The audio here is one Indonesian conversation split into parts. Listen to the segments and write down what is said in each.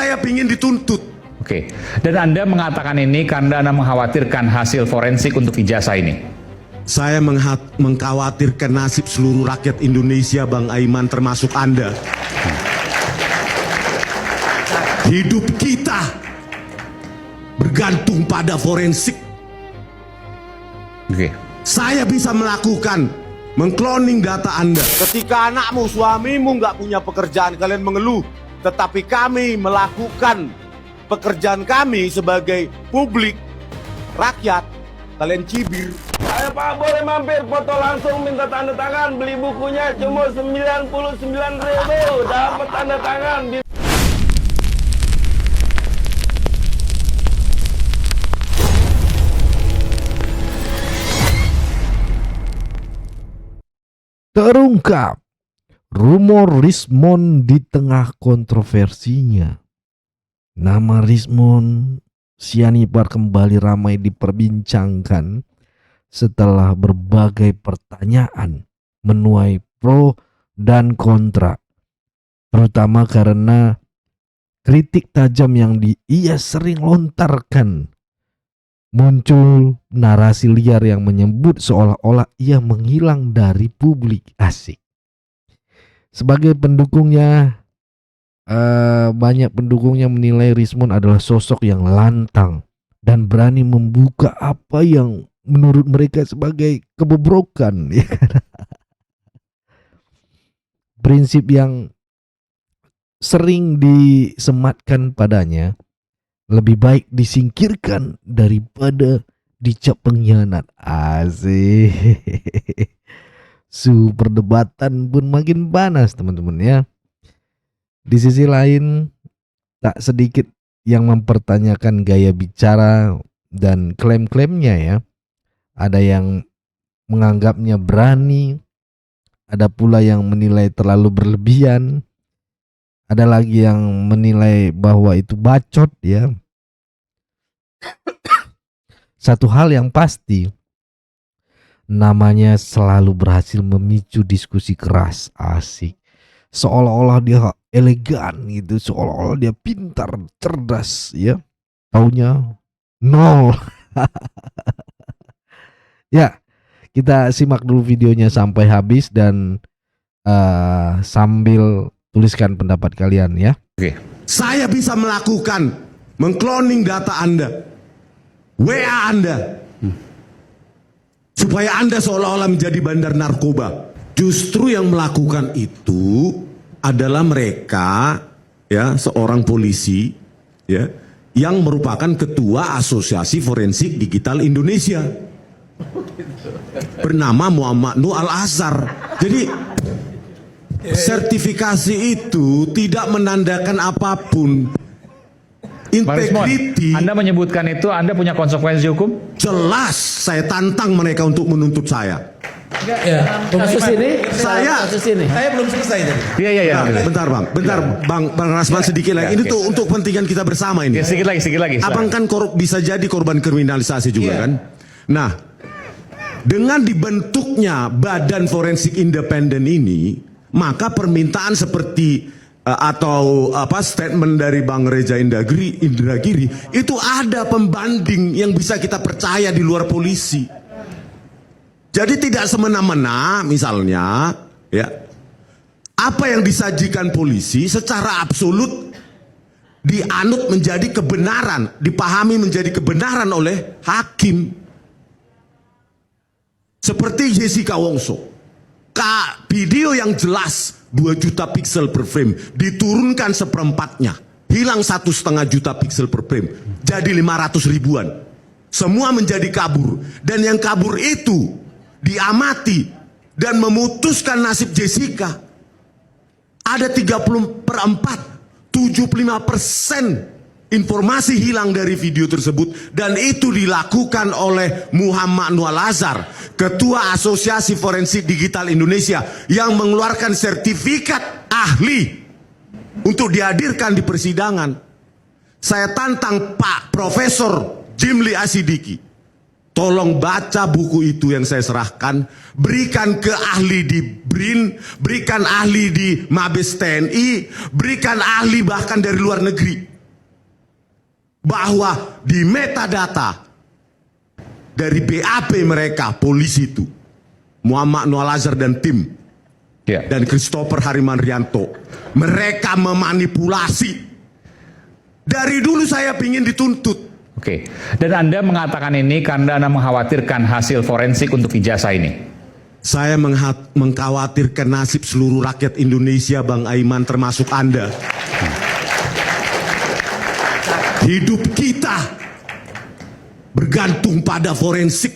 saya ingin dituntut. Oke, dan Anda mengatakan ini karena Anda mengkhawatirkan hasil forensik untuk ijazah ini? Saya mengkhawatirkan nasib seluruh rakyat Indonesia, Bang Aiman, termasuk Anda. Hidup kita bergantung pada forensik. Oke. Saya bisa melakukan mengkloning data Anda. Ketika anakmu, suamimu nggak punya pekerjaan, kalian mengeluh. Tetapi kami melakukan pekerjaan kami sebagai publik, rakyat, kalian cibir. Ayo Pak, boleh mampir foto langsung, minta tanda tangan. Beli bukunya cuma 99.000, dapat tanda tangan. Terungkap rumor Rismond di tengah kontroversinya. Nama Rismond Sianipar kembali ramai diperbincangkan setelah berbagai pertanyaan menuai pro dan kontra, terutama karena kritik tajam yang ia sering lontarkan. Muncul narasi liar yang menyebut seolah-olah ia menghilang dari publik. Asik. Sebagai pendukungnya, banyak pendukungnya menilai Rismond adalah sosok yang lantang dan berani membuka apa yang menurut mereka sebagai kebobrokan. Prinsip yang sering disematkan padanya, lebih baik disingkirkan daripada dicap pengkhianat. Asik. Perdebatan pun makin panas, teman-teman ya. Di sisi lain, tak sedikit yang mempertanyakan gaya bicara dan klaim-klaimnya ya. Ada yang menganggapnya berani, ada pula yang menilai terlalu berlebihan. Ada lagi yang menilai bahwa itu bacot ya. Satu hal yang pasti, namanya selalu berhasil memicu diskusi keras. Asik. Seolah-olah dia elegan gitu, seolah-olah dia pintar, cerdas ya. Taunya nol. Ya, kita simak dulu videonya sampai habis dan sambil tuliskan pendapat kalian ya. Oke. Saya bisa melakukan mengkloning data Anda, WA Anda, supaya Anda seolah-olah menjadi bandar narkoba. Justru yang melakukan itu adalah mereka, ya, seorang polisi, ya, yang merupakan ketua Asosiasi Forensik Digital Indonesia, bernama Muhammad Nur Al-Azhar. Jadi sertifikasi itu tidak menandakan apapun. Integriti. Anda menyebutkan itu, Anda punya konsekuensi hukum? Jelas, saya tantang mereka untuk menuntut saya. Enggak ya. Kasus ini, saya belum selesai tadi. Iya. Bentar Bang Rasman sedikit lagi. Ini tuh untuk kepentingan kita bersama ini. Ya, sedikit lagi. Abang kan bisa jadi korban kriminalisasi juga kan. Nah, dengan dibentuknya Badan Forensik Independen ini, maka permintaan seperti atau statement dari Bang Reza Indragiri itu ada pembanding yang bisa kita percaya di luar polisi. Jadi tidak semena-mena misalnya ya, apa yang disajikan polisi secara absolut dianut menjadi kebenaran, dipahami menjadi kebenaran oleh hakim. Seperti Jessica Wongso. Video yang jelas 2 juta piksel per frame diturunkan seperempatnya, hilang 1,5 juta piksel per frame, jadi 500 ribuan. Semua menjadi kabur, dan yang kabur itu diamati dan memutuskan nasib Jessica. Ada 30/4, 75% informasi hilang dari video tersebut, dan itu dilakukan oleh Muhammad Nur Al-Azhar, Ketua Asosiasi Forensik Digital Indonesia, yang mengeluarkan sertifikat ahli untuk dihadirkan di persidangan. Saya tantang Pak Profesor Jimli Asidiki, tolong baca buku itu yang saya serahkan, berikan ke ahli di BRIN, berikan ahli di Mabes TNI, berikan ahli bahkan dari luar negeri. bahwa di metadata dari BAP mereka, polisi itu, Muhammad Noah Lazar dan tim, Ya. dan Christopher Harimanrianto, mereka memanipulasi. Dari dulu saya ingin dituntut. Oke. Dan Anda mengatakan ini karena Anda mengkhawatirkan hasil forensik untuk ijazah ini. Saya mengkhawatirkan nasib seluruh rakyat Indonesia, Bang Aiman, termasuk Anda. Hidup kita bergantung pada forensik.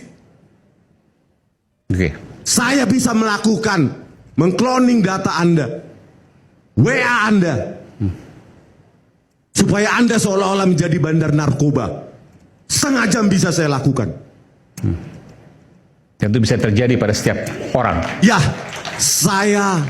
Oke. Saya bisa melakukan mengcloning data Anda, WA Anda, supaya Anda seolah-olah menjadi bandar narkoba. Setengah jam bisa saya lakukan. Dan itu bisa terjadi pada setiap orang. Ya, saya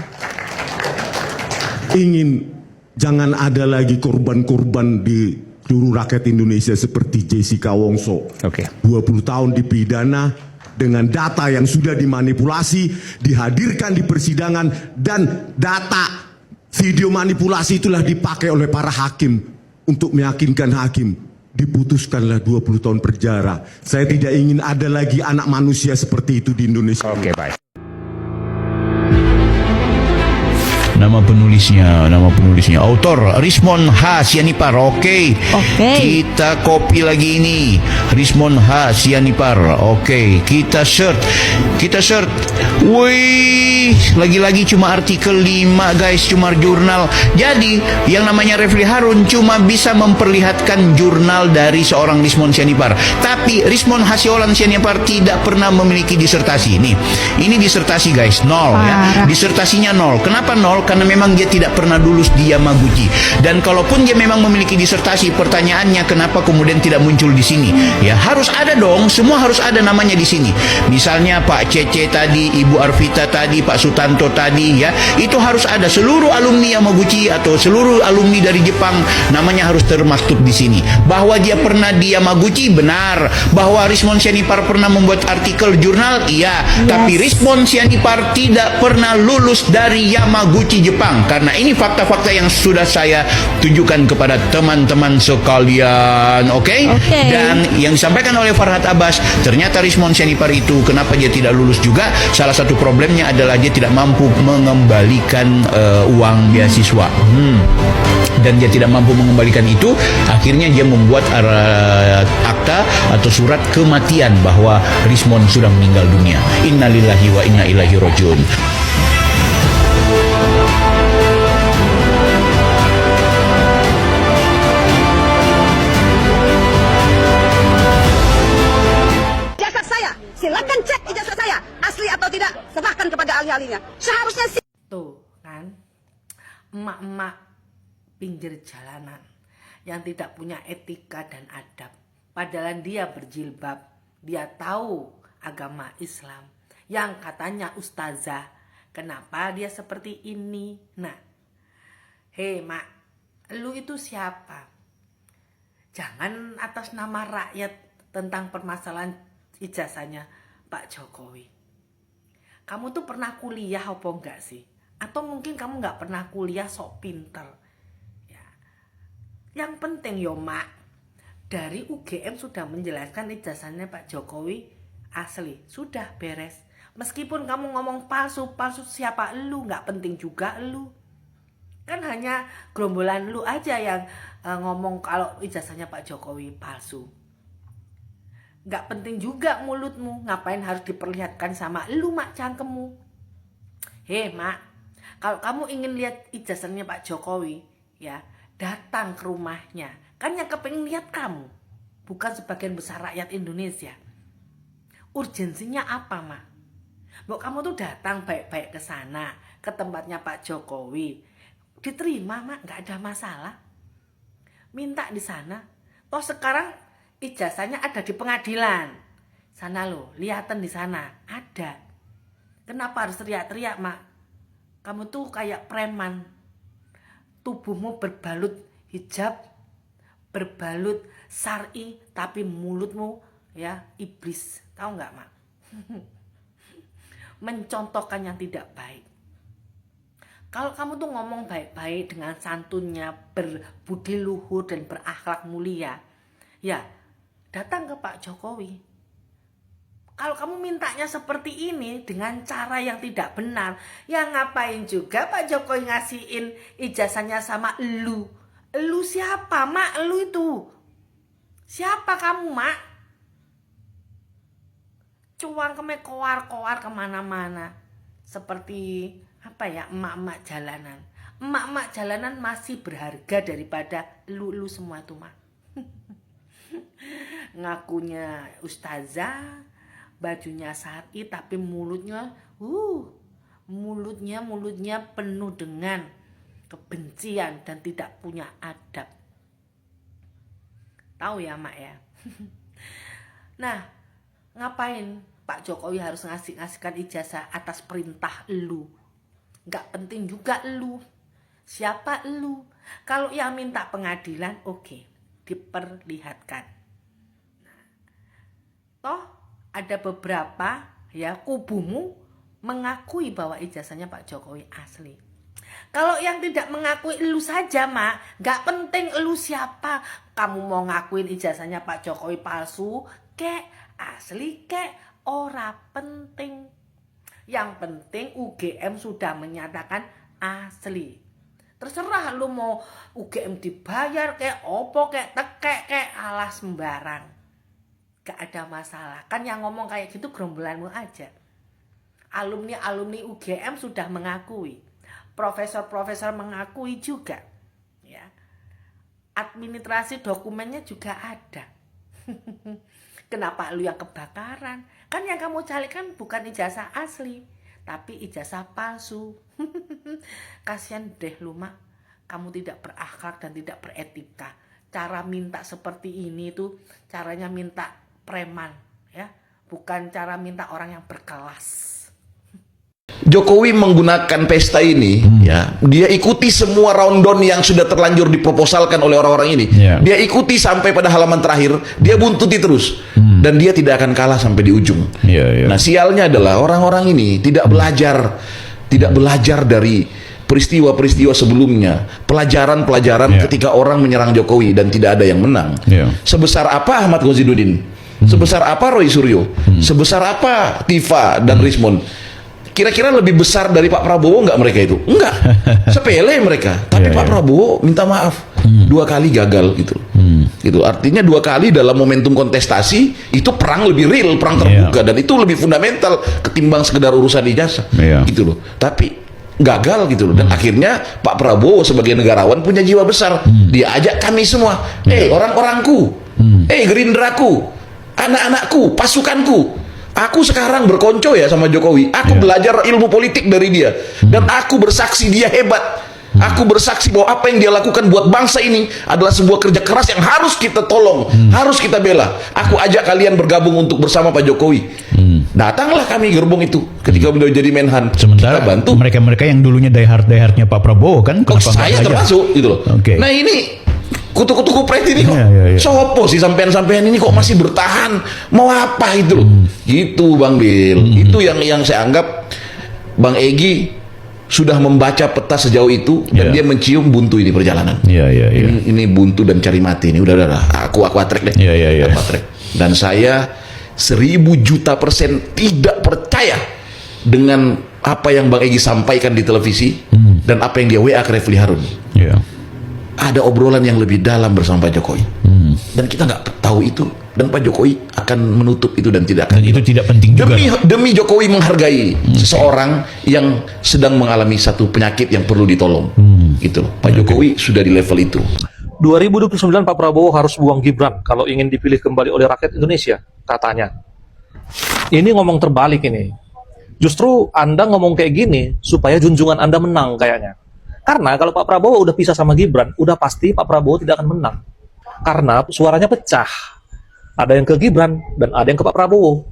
ingin jangan ada lagi korban-korban di seluruh rakyat Indonesia seperti Jessica Wongso. Oke. 20 tahun dipidana dengan data yang sudah dimanipulasi, dihadirkan di persidangan, dan data video manipulasi itulah dipakai oleh para hakim untuk meyakinkan hakim diputuskanlah 20 tahun penjara. Saya tidak ingin ada lagi anak manusia seperti itu di Indonesia. Oke, baik. Nama penulisnya autor Rismon H. Sianipar. Oke. Kita copy lagi ini. Rismon H. Sianipar. Oke, kita search. Wih, lagi-lagi cuma artikel 5 guys, cuma jurnal. Jadi, yang namanya Refli Harun cuma bisa memperlihatkan jurnal dari seorang Rismon Sianipar. Tapi Rismon H. Sianipar tidak pernah memiliki disertasi. Nih, ini disertasi guys, 0 ya. Disertasinya 0. Kenapa 0? Karena memang dia tidak pernah lulus di Yamaguchi. Dan kalaupun dia memang memiliki disertasi, pertanyaannya kenapa kemudian tidak muncul di sini? Ya harus ada dong, semua harus ada namanya di sini. Misalnya Pak Cece tadi, Ibu Arvita tadi, Pak Sutanto tadi, ya itu harus ada. Seluruh alumni Yamaguchi atau seluruh alumni dari Jepang namanya harus termaktub di sini. Bahwa dia pernah di Yamaguchi benar. Bahwa Rismon Sianipar pernah membuat artikel jurnal, iya. Tapi Rismon Sianipar tidak pernah lulus dari Yamaguchi Jepang. Karena ini fakta-fakta yang sudah saya tunjukkan kepada teman-teman sekalian. Oke? Dan yang disampaikan oleh Farhad Abbas, ternyata Rismon Sianipar itu kenapa dia tidak lulus juga? Salah satu problemnya adalah dia tidak mampu mengembalikan uang beasiswa. Dan dia tidak mampu mengembalikan itu, akhirnya dia membuat akta atau surat kematian bahwa Rismon sudah meninggal dunia. Innalillahi wa inna ilaihi rajiun. Ijazah saya, silakan cek ijazah saya asli atau tidak, serahkan kepada ahli-ahlinya. Seharusnya Tuh kan, emak-emak pinggir jalanan yang tidak punya etika dan adab. Padahal dia berjilbab, dia tahu agama Islam, yang katanya ustazah. Kenapa dia seperti ini? Nah, hei mak, lu itu siapa? Jangan atas nama rakyat tentang permasalahan ijazahnya Pak Jokowi. Kamu tuh pernah kuliah apa enggak sih? Atau mungkin kamu nggak pernah kuliah, sok pinter. Ya. Yang penting yo mak, dari UGM sudah menjelaskan ijazahnya Pak Jokowi asli, sudah beres. Meskipun kamu ngomong palsu siapa lu, nggak penting juga lu. Kan hanya gerombolan lu aja yang ngomong kalau ijazahnya Pak Jokowi palsu. Nggak penting juga mulutmu, ngapain harus diperlihatkan sama lu mak cangkemmu. Hei mak, kalau kamu ingin lihat ijazahnya Pak Jokowi, ya datang ke rumahnya. Kan yang kepengen lihat kamu, bukan sebagian besar rakyat Indonesia. Urgensinya apa mak? Mbok kamu tuh datang baik-baik ke sana, ke tempatnya Pak Jokowi, diterima mak, nggak ada masalah. Minta di sana. Toh sekarang ijazahnya ada di pengadilan. Sana loh, lihatan di sana ada. Kenapa harus teriak-teriak mak? Kamu tuh kayak preman. Tubuhmu berbalut hijab, berbalut syar'i, tapi mulutmu ya iblis. Tahu nggak mak? Mencontohkan yang tidak baik. Kalau kamu tuh ngomong baik-baik dengan santunnya, berbudi luhur dan berakhlak mulia, Ya, datang ke Pak Jokowi. Kalau kamu mintanya seperti ini dengan cara yang tidak benar, ya ngapain juga Pak Jokowi ngasihin ijazahnya sama elu? Elu siapa, Mak? Elu itu. Siapa kamu, Mak? Cuang keme koar-koar kemana-mana. Seperti apa ya, emak-emak jalanan. Emak-emak jalanan masih berharga daripada elu-elu semua itu, Mak. Ngakunya ustazah, bajunya syar'i, tapi mulutnya penuh dengan kebencian dan tidak punya adab. Tahu ya, Mak ya. Nah, ngapain Pak Jokowi harus ngasihkan ijazah atas perintah elu? Nggak penting juga elu. Siapa elu? Kalau yang minta pengadilan, oke, diperlihatkan. Toh ada beberapa ya kubumu mengakui bahwa ijazahnya Pak Jokowi asli. Kalau yang tidak mengakui elu saja, Mak, nggak penting elu siapa. Kamu mau ngakuin ijazahnya Pak Jokowi palsu, kek asli, kek ora penting. Yang penting UGM sudah menyatakan asli. Terserah lu mau UGM dibayar kek opo kek tekek kek alas sembarang. Gak ada masalah. Kan yang ngomong kayak gitu gerombolanmu aja. Alumni-alumni UGM sudah mengakui. Profesor-profesor mengakui juga. Ya. Administrasi dokumennya juga ada. Kenapa lu yang kebakaran? Kan yang kamu cari kan bukan ijazah asli, tapi ijazah palsu. Kasian deh lu, Mak. Kamu tidak berakhlak dan tidak beretika. Cara minta seperti ini tuh caranya minta preman, ya, bukan cara minta orang yang berkelas. Jokowi menggunakan pesta ini, ya, dia ikuti semua rundown yang sudah terlanjur diproposalkan oleh orang-orang ini. Dia ikuti sampai pada halaman terakhir, dia buntuti terus, dan dia tidak akan kalah sampai di ujung. Nah, sialnya adalah orang-orang ini tidak belajar dari peristiwa-peristiwa sebelumnya, pelajaran-pelajaran ketika orang menyerang Jokowi dan tidak ada yang menang. Sebesar apa Ahmad Ghazinuddin? Sebesar apa Roy Suryo? Sebesar apa Tifa dan Rismond? Kira-kira lebih besar dari Pak Prabowo nggak mereka itu? Enggak, sepele mereka. Tapi Pak Prabowo minta maaf 2 kali gagal gitu. Gitu. Artinya 2 kali dalam momentum kontestasi itu perang lebih real, perang terbuka, dan itu lebih fundamental ketimbang sekedar urusan ijazah. Gitu loh. Tapi gagal gitu loh, dan akhirnya Pak Prabowo sebagai negarawan punya jiwa besar. Dia ajak kami semua, orang-orangku, Gerindraku, anak-anakku, pasukanku. Aku sekarang berkonco ya sama Jokowi. Aku belajar ilmu politik dari dia, dan aku bersaksi dia hebat. Aku bersaksi bahwa apa yang dia lakukan buat bangsa ini adalah sebuah kerja keras yang harus kita tolong, harus kita bela. Aku ajak kalian bergabung untuk bersama Pak Jokowi. Datanglah kami gerbong itu ketika beliau jadi Menhan. Sementara kita bantu mereka yang dulunya die-hardnya Pak Prabowo kan, saya termasuk gitu loh. Nah, ini kutu-kutu kupret ini kok sopo sih sampean-sampean ini kok masih bertahan, mau apa itu loh. Gitu Bang Bil. Itu yang saya anggap Bang Egy sudah membaca peta sejauh itu, dan dia mencium buntu ini perjalanan. Ini buntu dan cari mati ini. Udah aku atrek deh. Aku atrek. Dan saya 1000.000.000% tidak percaya dengan apa yang Bang Egy sampaikan di televisi dan apa yang dia WA ke Refli Harun. Ada obrolan yang lebih dalam bersama Pak Jokowi, dan kita nggak tahu itu, dan Pak Jokowi akan menutup itu dan tidak akan. Dan itu tidak penting juga. Demi Jokowi menghargai seseorang yang sedang mengalami satu penyakit yang perlu ditolong. Gitu loh. Pak Jokowi sudah di level itu. 2029 Pak Prabowo harus buang Gibran kalau ingin dipilih kembali oleh rakyat Indonesia, katanya. Ini ngomong terbalik ini. Justru Anda ngomong kayak gini supaya junjungan Anda menang kayaknya. Karena kalau Pak Prabowo udah pisah sama Gibran, udah pasti Pak Prabowo tidak akan menang. Karena suaranya pecah. Ada yang ke Gibran dan ada yang ke Pak Prabowo.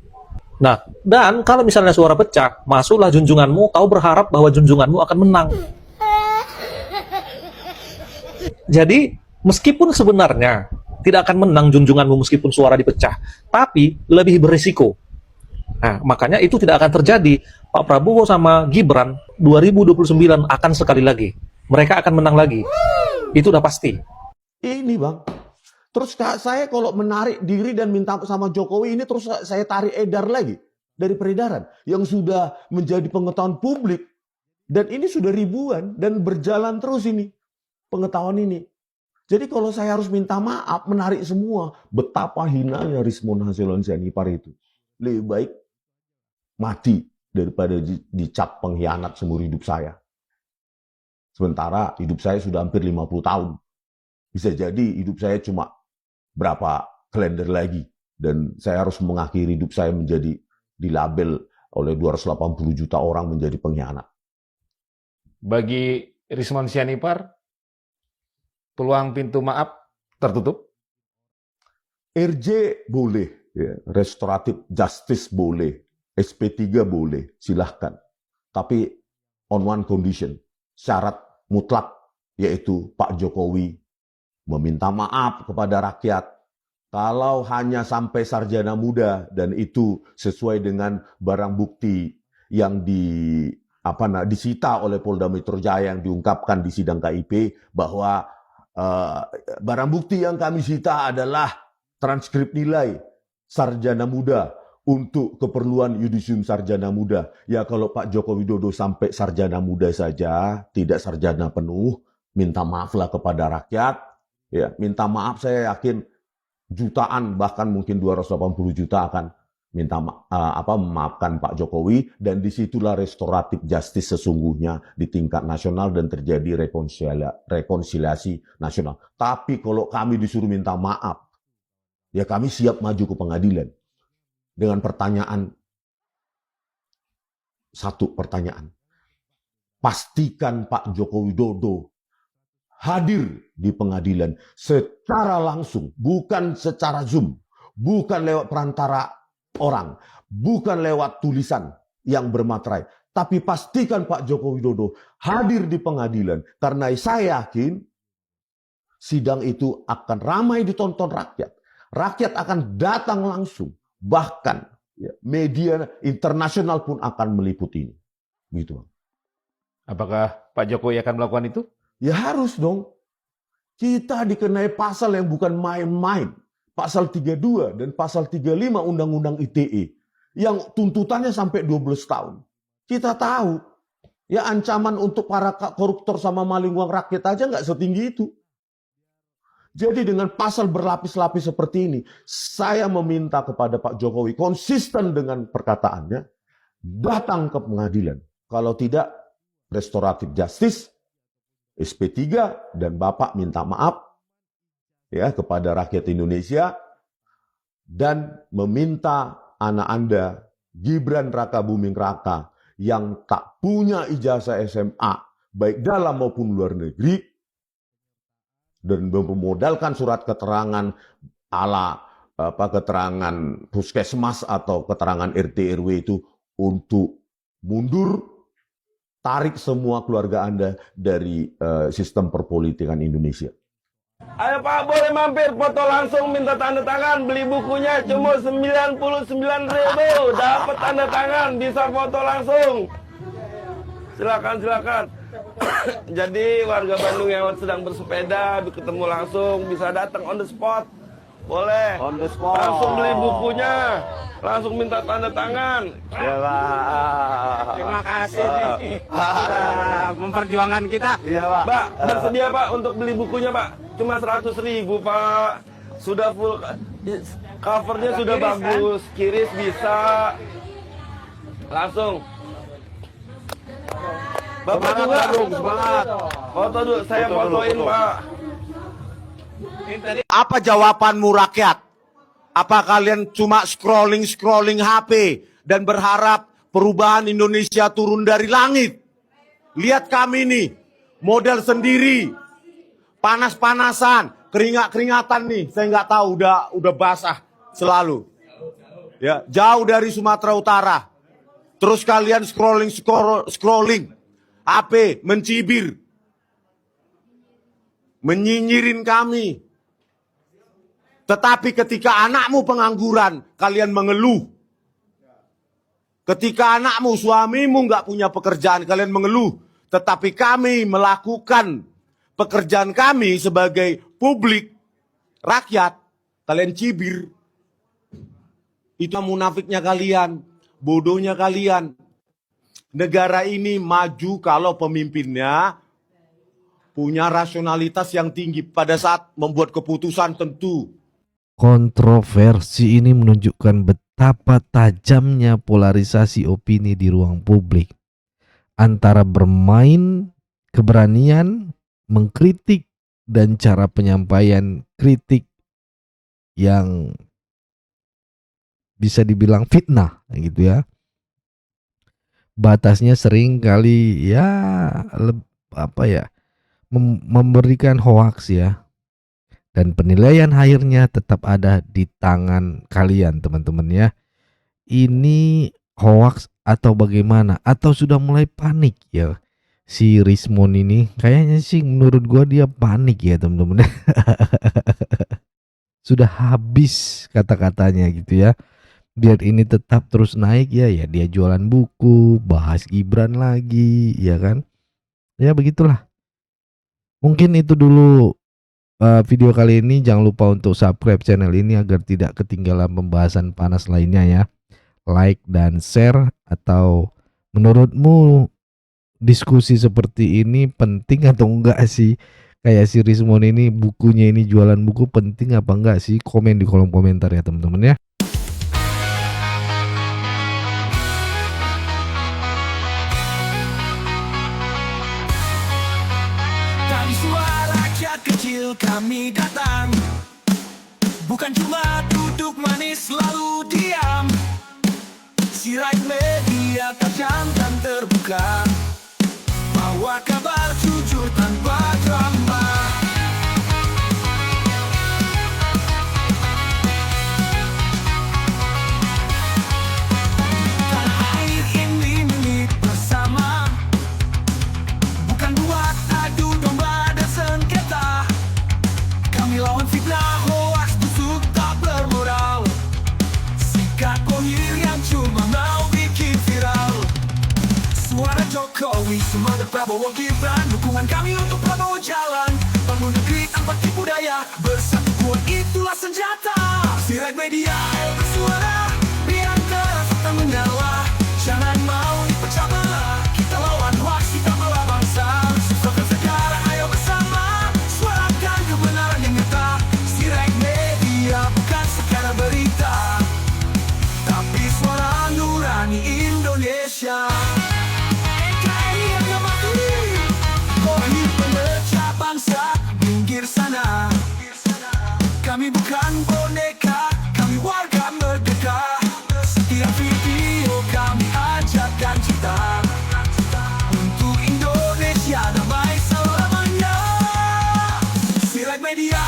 Nah, dan kalau misalnya suara pecah, masuklah junjunganmu, kau berharap bahwa junjunganmu akan menang. Jadi, meskipun sebenarnya tidak akan menang junjunganmu meskipun suara dipecah, tapi lebih berisiko. Nah, makanya itu tidak akan terjadi. Pak Prabowo sama Gibran 2029 akan sekali lagi. Mereka akan menang lagi. Itu udah pasti. Ini Bang, Terus saya kalau menarik diri dan minta sama Jokowi ini terus saya tarik edar lagi dari peredaran yang sudah menjadi pengetahuan publik dan ini sudah ribuan dan berjalan terus ini pengetahuan ini. Jadi kalau saya harus minta maaf menarik semua, betapa hinanya Rismon Hasilon Sianipar itu. Lebih baik mati daripada dicap pengkhianat seumur hidup saya. Sementara hidup saya sudah hampir 50 tahun. Bisa jadi hidup saya cuma berapa kalender lagi. Dan saya harus mengakhiri hidup saya menjadi dilabel oleh 280 juta orang menjadi pengkhianat. Bagi Rismon Sianipar, peluang pintu maaf tertutup? RJ boleh, ya. Restoratif justice boleh, SP3 boleh, silahkan. Tapi on one condition, syarat mutlak, yaitu Pak Jokowi meminta maaf kepada rakyat. Kalau hanya sampai sarjana muda dan itu sesuai dengan barang bukti yang disita oleh Polda Metro Jaya yang diungkapkan di sidang KIP bahwa barang bukti yang kami sita adalah transkrip nilai sarjana muda untuk keperluan yudisium sarjana muda. Ya kalau Pak Joko Widodo sampai sarjana muda saja, tidak sarjana penuh, minta maaflah kepada rakyat. Ya, minta maaf saya yakin jutaan bahkan mungkin 280 juta akan memaafkan Pak Jokowi dan disitulah restoratif justice sesungguhnya di tingkat nasional dan terjadi rekonsiliasi nasional. Tapi kalau kami disuruh minta maaf, ya kami siap maju ke pengadilan dengan pertanyaan, satu pertanyaan, pastikan Pak Joko Widodo hadir di pengadilan secara langsung, bukan secara Zoom, bukan lewat perantara orang, bukan lewat tulisan yang bermaterai, tapi pastikan Pak Joko Widodo hadir di pengadilan karena saya yakin sidang itu akan ramai ditonton rakyat. Rakyat akan datang langsung, bahkan ya, media internasional pun akan meliput ini. Gitu. Apakah Pak Jokowi akan melakukan itu? Ya harus dong. Kita dikenai pasal yang bukan main-main. Pasal 32 dan pasal 35 Undang-Undang ITE. Yang tuntutannya sampai 12 tahun. Kita tahu. Ya ancaman untuk para koruptor sama maling uang rakyat aja nggak setinggi itu. Jadi dengan pasal berlapis-lapis seperti ini. Saya meminta kepada Pak Jokowi konsisten dengan perkataannya. Datang ke pengadilan. Kalau tidak, restoratif justice, SP3 dan Bapak minta maaf ya kepada rakyat Indonesia dan meminta anak Anda Gibran Rakabuming Raka yang tak punya ijazah SMA baik dalam maupun luar negeri dan memodalkan surat keterangan keterangan puskesmas atau keterangan RT RW itu untuk mundur. Tarik semua keluarga Anda dari sistem perpolitikan Indonesia. Ayo Pak, boleh mampir foto langsung minta tanda tangan. Beli bukunya cuma 99.000. Dapat tanda tangan, bisa foto langsung. Silakan. Jadi warga Bandung yang sedang bersepeda ketemu langsung bisa datang on the spot. Boleh. On the spot. Langsung beli bukunya. Langsung minta tanda tangan. Ya Pak. Terima kasih memperjuangkan kita. Iya Pak. Pak, bersedia Pak untuk beli bukunya Pak? Cuma 100.000 Pak. Sudah full. Covernya sudah bagus. Kiris bisa. Langsung. Bapak juga. Semangat. Foto dulu. Saya fotoin Pak. Apa jawabanmu rakyat? Apa kalian cuma scrolling HP dan berharap perubahan Indonesia turun dari langit? Lihat kami nih, model sendiri, panas-panasan, keringat-keringatan nih. Saya nggak tahu, udah basah selalu. Ya, jauh dari Sumatera Utara. Terus kalian scrolling HP, mencibir, menyinyirin kami. Tetapi ketika anakmu pengangguran, kalian mengeluh. Ketika anakmu, suamimu nggak punya pekerjaan, kalian mengeluh. Tetapi kami melakukan pekerjaan kami sebagai publik, rakyat, kalian cibir. Itu munafiknya kalian, bodohnya kalian. Negara ini maju kalau pemimpinnya punya rasionalitas yang tinggi pada saat membuat keputusan tentu. Kontroversi ini menunjukkan betapa tajamnya polarisasi opini di ruang publik antara bermain keberanian, mengkritik, dan cara penyampaian kritik yang bisa dibilang fitnah gitu ya. Batasnya sering kali ya memberikan hoaks ya. Dan penilaian akhirnya tetap ada di tangan kalian teman-teman ya. Ini hoaks atau bagaimana? Atau sudah mulai panik ya si Rismon ini? Kayaknya sih menurut gua dia panik ya teman-teman. Sudah habis kata-katanya gitu ya. Biar ini tetap terus naik ya dia jualan buku, bahas Gibran lagi ya kan. Ya begitulah. Mungkin itu dulu video kali ini. Jangan lupa untuk subscribe channel ini agar tidak ketinggalan pembahasan panas lainnya ya. Like dan share. Atau menurutmu diskusi seperti ini penting atau enggak sih? Kayak si Rismon ini, bukunya ini, jualan buku penting apa enggak sih? Komen di kolom komentar ya teman-teman ya. Dari suara rakyat kecil kami datang, bukan cuma duduk manis lalu diam. Sirait media tajam dan terbuka, bawa kabar jujur tanpa drama. Tanah air ini milik bersama, bukan buat adu domba dan sengketa. Kami lawan fitnah, hoaks, busuk, tak bermoral. Sikat bohir yang cuma mau bikin viral. Suara Jokowi, semangat Prabowo Gibran, dukungan kami untuk Prabowo jalan. Bangun negeri tanpa tipu daya, bersatu kuat itulah senjata. Sirait media, ayo bersuara, biar terasa tak menyala. Jangan mau dipecah belah, kita lawan hoaks, kita belah bangsa. Susahkan sekarang, ayo bersama, suarakan kebenaran yang nyata. Sirait media bukan sekadar berita, tapi suara nurani Indonesia. NKRI yang mati, Kohir pemecah bangsa, minggir sana. Kami bukan boneka, kami warga merdeka. Setiap video kami ajak dan cita, untuk Indonesia damai selamanya. Sirait media